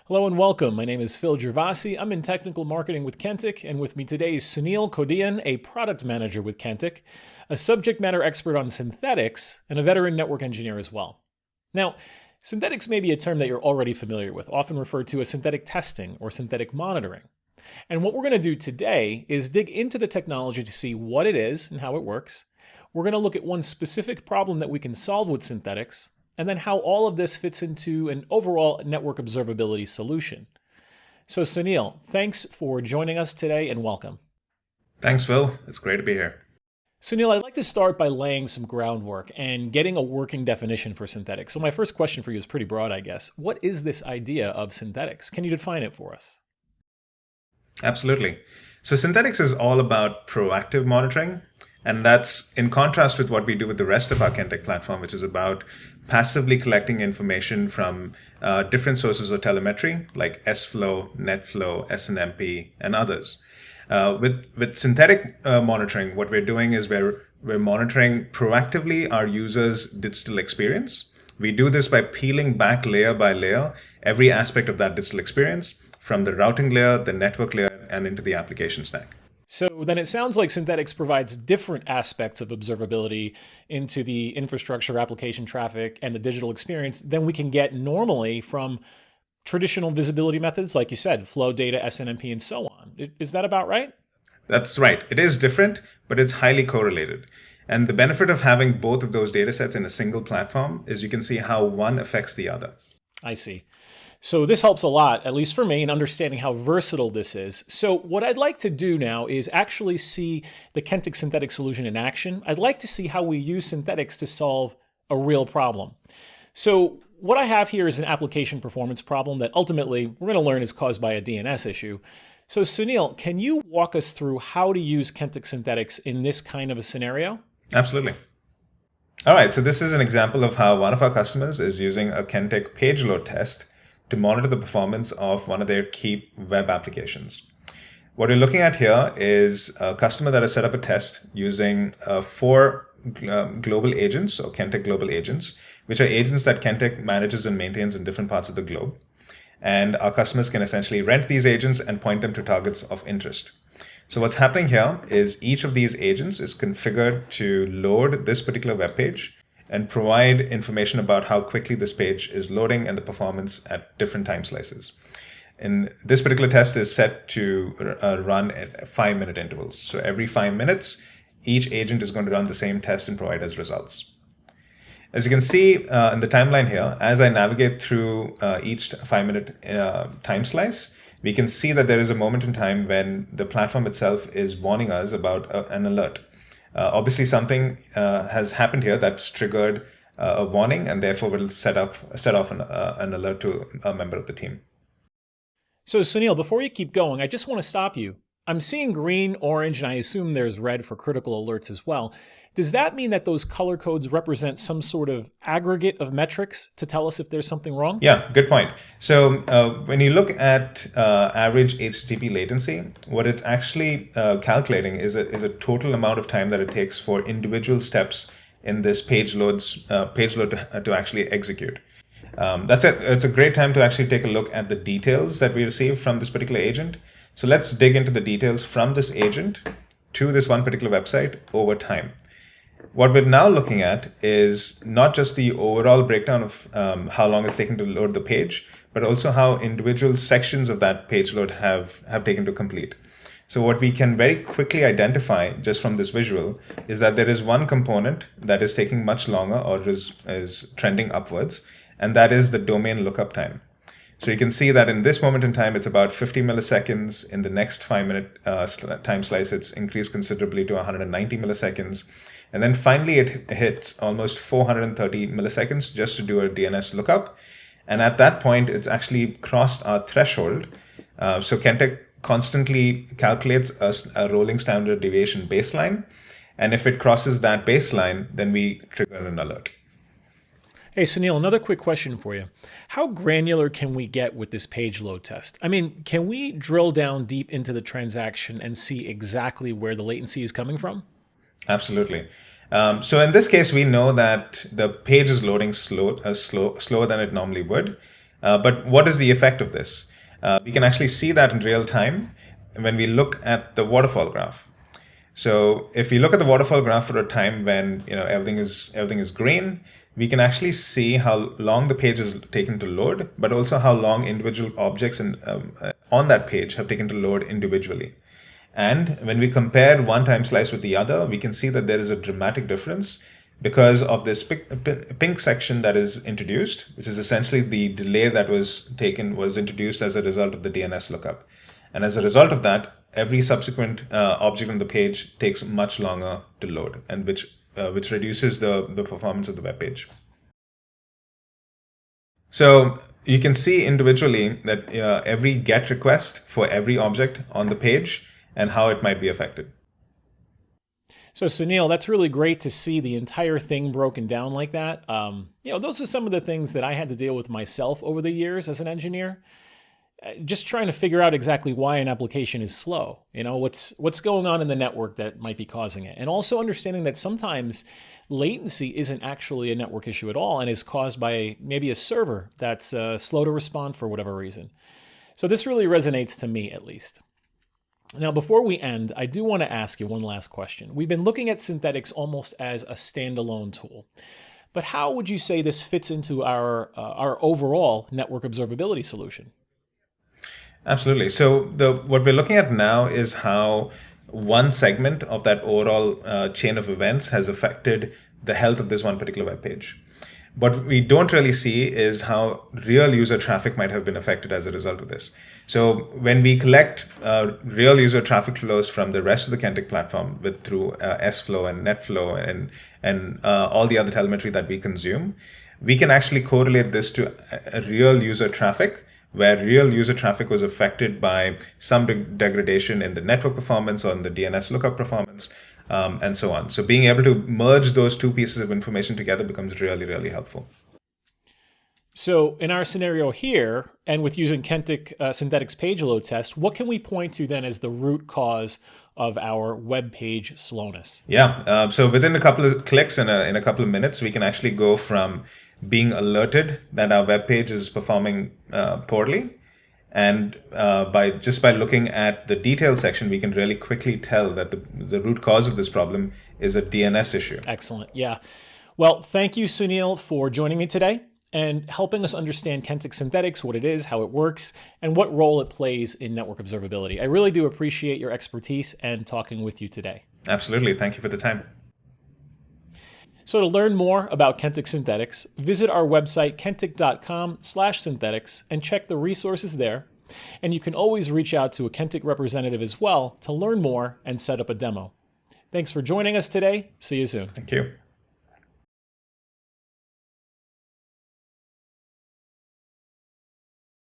Hello and welcome. My name is Phil Gervasi. I'm in technical marketing with Kentik, and with me today is Sunil Kodiyan, a product manager with Kentik, a subject matter expert on synthetics, and a veteran network engineer as well. Now, synthetics may be a term that you're already familiar with, often referred to as synthetic testing or synthetic monitoring. And what we're going to do today is dig into the technology to see what it is and how it works. We're going to look at one specific problem that we can solve with synthetics, and then how all of this fits into an overall network observability solution. So Sunil, thanks for joining us today and welcome. Thanks, Phil. It's great to be here. Sunil, I'd like to start by laying some groundwork and getting a working definition for synthetics. So my first question for you is pretty broad, I guess. What is this idea of synthetics? Can you define it for us? Absolutely. So synthetics is all about proactive monitoring, and that's in contrast with what we do with the rest of our Kentik platform, which is about passively collecting information from different sources of telemetry like SFlow, NetFlow, SNMP, and others. With synthetic monitoring, what we're doing is we're monitoring proactively our users' digital experience. We do this by peeling back layer by layer every aspect of that digital experience, from the routing layer, the network layer, and into the application stack. So then it sounds like synthetics provides different aspects of observability into the infrastructure, application traffic, and the digital experience than we can get normally from traditional visibility methods, like you said, flow data, SNMP, and so on. Is that about right? That's right. It is different, but it's highly correlated. And the benefit of having both of those data sets in a single platform is you can see how one affects the other. I see. So this helps a lot, at least for me, in understanding how versatile this is. So what I'd like to do now is actually see the Kentik Synthetic solution in action. I'd like to see how we use synthetics to solve a real problem. So what I have here is an application performance problem that ultimately we're going to learn is caused by a DNS issue. So Sunil, can you walk us through how to use Kentik Synthetics in this kind of a scenario? Absolutely. All right, so this is an example of how one of our customers is using a Kentik page load test to monitor the performance of one of their key web applications. What we're looking at here is a customer that has set up a test using four global agents, or Kentik global agents, which are agents that Kentik manages and maintains in different parts of the globe. And our customers can essentially rent these agents and point them to targets of interest. So what's happening here is each of these agents is configured to load this particular web page and provide information about how quickly this page is loading and the performance at different time slices. And this particular test is set to run at 5-minute intervals. So every 5 minutes, each agent is going to run the same test and provide us results. As you can see in the timeline here, as I navigate through each 5-minute time slice, we can see that there is a moment in time when the platform itself is warning us about an alert. Obviously, something has happened here that's triggered a warning, and therefore will set off an alert to a member of the team. So Sunil, before you keep going, I just want to stop you. I'm seeing green, orange, and I assume there's red for critical alerts as well. Does that mean that those color codes represent some sort of aggregate of metrics to tell us if there's something wrong? Yeah, good point. So when you look at average HTTP latency, what it's actually calculating is a total amount of time that it takes for individual steps in this page load to actually execute. It's a great time to actually take a look at the details that we receive from this particular agent. So let's dig into the details from this agent to this one particular website over time. What we're now looking at is not just the overall breakdown of how long it's taken to load the page, but also how individual sections of that page load have taken to complete. So what we can very quickly identify just from this visual is that there is one component that is taking much longer or is trending upwards, and that is the domain lookup time. So you can see that in this moment in time, it's about 50 milliseconds. In the next 5-minute time slice, it's increased considerably to 190 milliseconds. And then finally, it hits almost 430 milliseconds just to do a DNS lookup. And at that point, it's actually crossed our threshold. So Kentik constantly calculates a rolling standard deviation baseline. And if it crosses that baseline, then we trigger an alert. Hey, Sunil, another quick question for you. How granular can we get with this page load test? I mean, can we drill down deep into the transaction and see exactly where the latency is coming from? Absolutely. So in this case, we know that the page is loading slower than it normally would. But what is the effect of this? We can actually see that in real time when we look at the waterfall graph. So if we look at the waterfall graph for a time when everything is green, we can actually see how long the page is taken to load, but also how long individual objects on that page have taken to load individually. And when we compare one time slice with the other, we can see that there is a dramatic difference because of this pink section that is introduced, which is essentially the delay that was introduced as a result of the DNS lookup. And as a result of that, every subsequent object on the page takes much longer to load, and which reduces the performance of the web page. So you can see individually that every GET request for every object on the page and how it might be affected. So Sunil, that's really great to see the entire thing broken down like that. Those are some of the things that I had to deal with myself over the years as an engineer. Just trying to figure out exactly why an application is slow. What's going on in the network that might be causing it. And also understanding that sometimes latency isn't actually a network issue at all and is caused by maybe a server that's slow to respond for whatever reason. So this really resonates to me, at least. Now, before we end, I do want to ask you one last question. We've been looking at Synthetics almost as a standalone tool, but how would you say this fits into our overall network observability solution? Absolutely. So what we're looking at now is how one segment of that overall chain of events has affected the health of this one particular web page. What we don't really see is how real user traffic might have been affected as a result of this. So when we collect real user traffic flows from the rest of the Kentik platform through SFlow and NetFlow and all the other telemetry that we consume, we can actually correlate this to a real user traffic, where real user traffic was affected by some degradation in the network performance or in the DNS lookup performance, and so on. So being able to merge those two pieces of information together becomes really, really helpful. So in our scenario here, and with using Kentik Synthetics Page Load test, what can we point to then as the root cause of our web page slowness? Yeah, so within a couple of clicks in a couple of minutes, we can actually go from being alerted that our web page is performing poorly, and by looking at the details section, we can really quickly tell that the root cause of this problem is a DNS issue. Excellent. Yeah. Well, thank you, Sunil, for joining me today and helping us understand Kentik Synthetics, what it is, how it works, and what role it plays in network observability. I really do appreciate your expertise and talking with you today. Absolutely. Thank you for the time. So to learn more about Kentik Synthetics, visit our website, kentik.com/synthetics, and check the resources there. And you can always reach out to a Kentik representative as well to learn more and set up a demo. Thanks for joining us today. See you soon. Thank you.